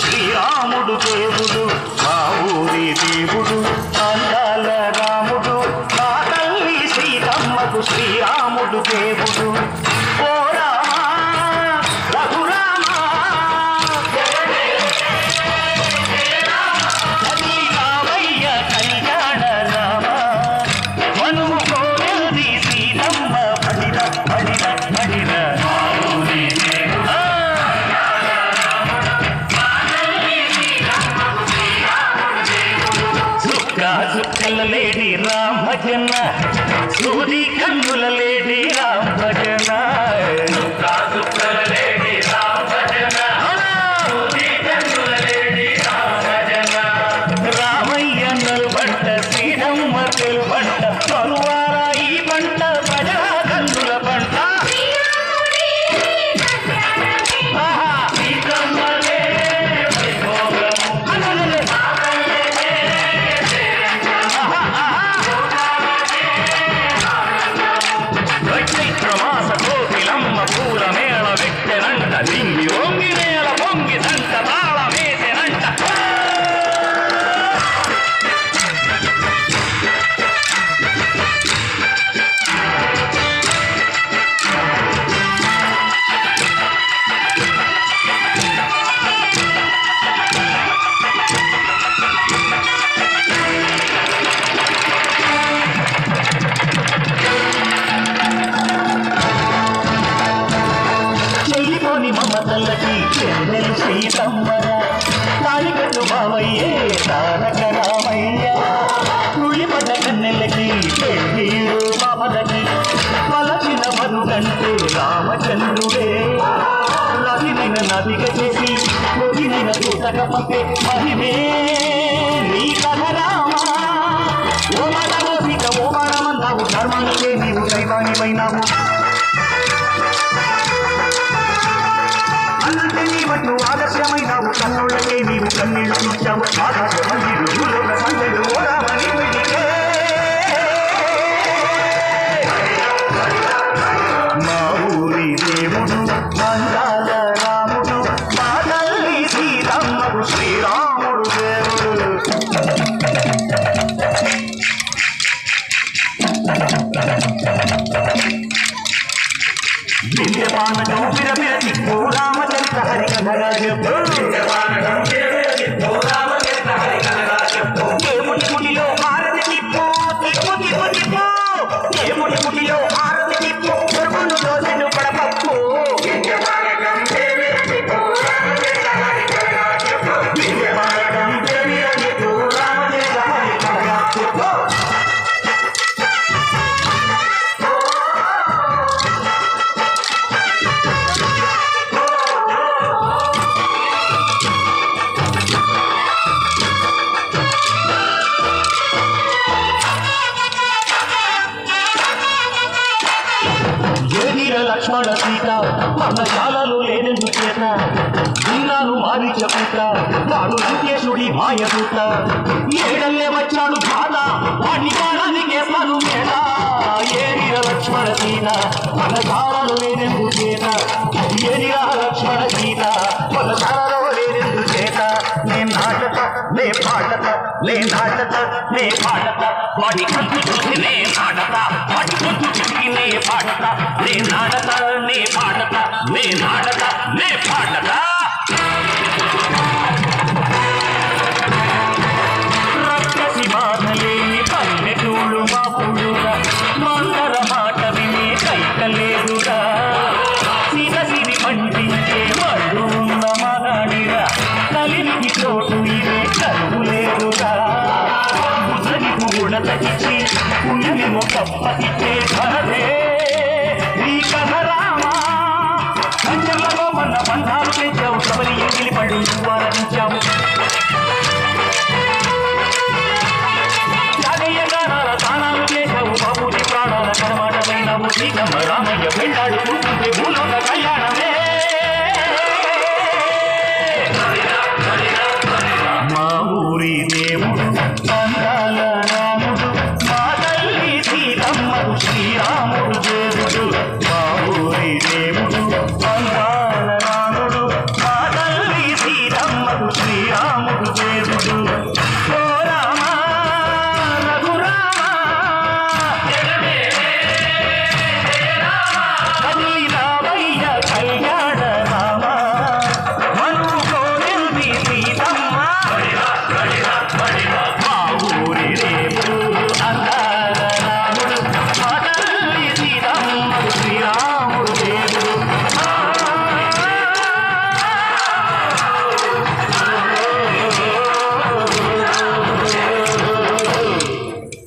శ్రీరాముడు దేవుడు మా ఊరి దేవుడు అందాల రాముడు మా తల్లి సీతమ్మకు శ్రీరాముడు దేవుడు ఓ రామా రఘురామా అది రామయ్య కళ్యాణ రామ మనువు కోరది సీతమ్మ పడిర పడిర పడిర చుక్కల లేడి రామ భజన సూది కన్నుల లేడి రామ భజన చుక్కల లేడి రామ భజన సూది కన్నుల లేడి రామ భజన రామయ్య నలుబంట శ్రీరమ్మ తెలుబంట పరువార ఈ పంట భజన కన్నుల పంట లింగి వంగి నేల పొంగి సంట తాళ వేసినంట మమతల్లకి చెల్లెలు సీతమ్మర తాలికట్టు బావయ్యే తారక రామయ్య తుళిపడ్డ కన్నెలకి పెళ్ళీరు బాబలకి పలచిన మనుగంటే రామచంద్రుడే రవినైన నదిగ చేసి కొదినైన దూతక పంపే మహిమే నీ కథ రామా ఓ మరమో సీత ఓ మరమన్నావు ధర్మానికే నీవు దైవానివైనావు అన్నంటే నీ మట్లు ఆదర్శమైనావు కన్నుళ్ళకే నీవు కన్నీళ్లు ఇచ్చావు ఆకాశమల్లిరు భూలోక సంజలు ఓరామని వెడికే మా ఊరి దేవుడు అందాల రాముడు మా తల్లి సీతమ్మకు శ్రీరాముడు దేవుడు విద్యమానకం విరవిర తిప్పు రామచరిత హరికథగా చెప్పు ఏముడి గుడిలో హారతి తిప్పు తిప్పు తిప్పు తిప్పు ఏముడి గుడిలో హారతి తిప్పు దొరుకును దోసెను పడపప్పు విద్యమానకం విరవిర తిప్పు రామచరిత హరికథగా చెప్పు లక్ష్మణ సీత పర్ణశాలలో లేనెందు చేత విన్నాను మారిచ పూత వాడు రుకేశుడి మాయదూత ఏడల్లే వచ్చాడు బాధ వాడిని కాలానికేస్తాను మేడ ఏరిర లక్ష్మణ సీత పర్ణశాలలో లేనెందు చేత ఏరిరా లక్ష్మణ సీత పర్ణశాలలో లేనెందు చేత నేను నాటక నే పాటక నే నాటక నే పాటక వాడి కంపు చూసి నే నాటక వాడి కంపు చూసి నే పాటక నే నాటక నే పాటక నే నాటక నే పాటక రక్కసి బాధలేని పల్లెటూళ్ళు మా పుడుగా మందర మాట వినే కైకలేదుగా సిరసిరి పండించే వాళ్ళు ఉన్న మగాడిగా కలికి చోటు ఇదే కలుగులేదుగా ముసలికు ఉడతకిచ్చి పులిని మొక్కప్పటిచ్చే ధరదే నీ కథ రామా సంచలలో మన బంధాలు పెంచావు సబలి ఎంగిలి పడి వారించావు జాగయ్య గానాల తానాలు చేశావు బాబుని ప్రాణాల కరమాటమైనావు శ్రీకమ్మ రామయ్య పెళ్ళాడు కూర్చుంటే భూలోక కళ్యాణ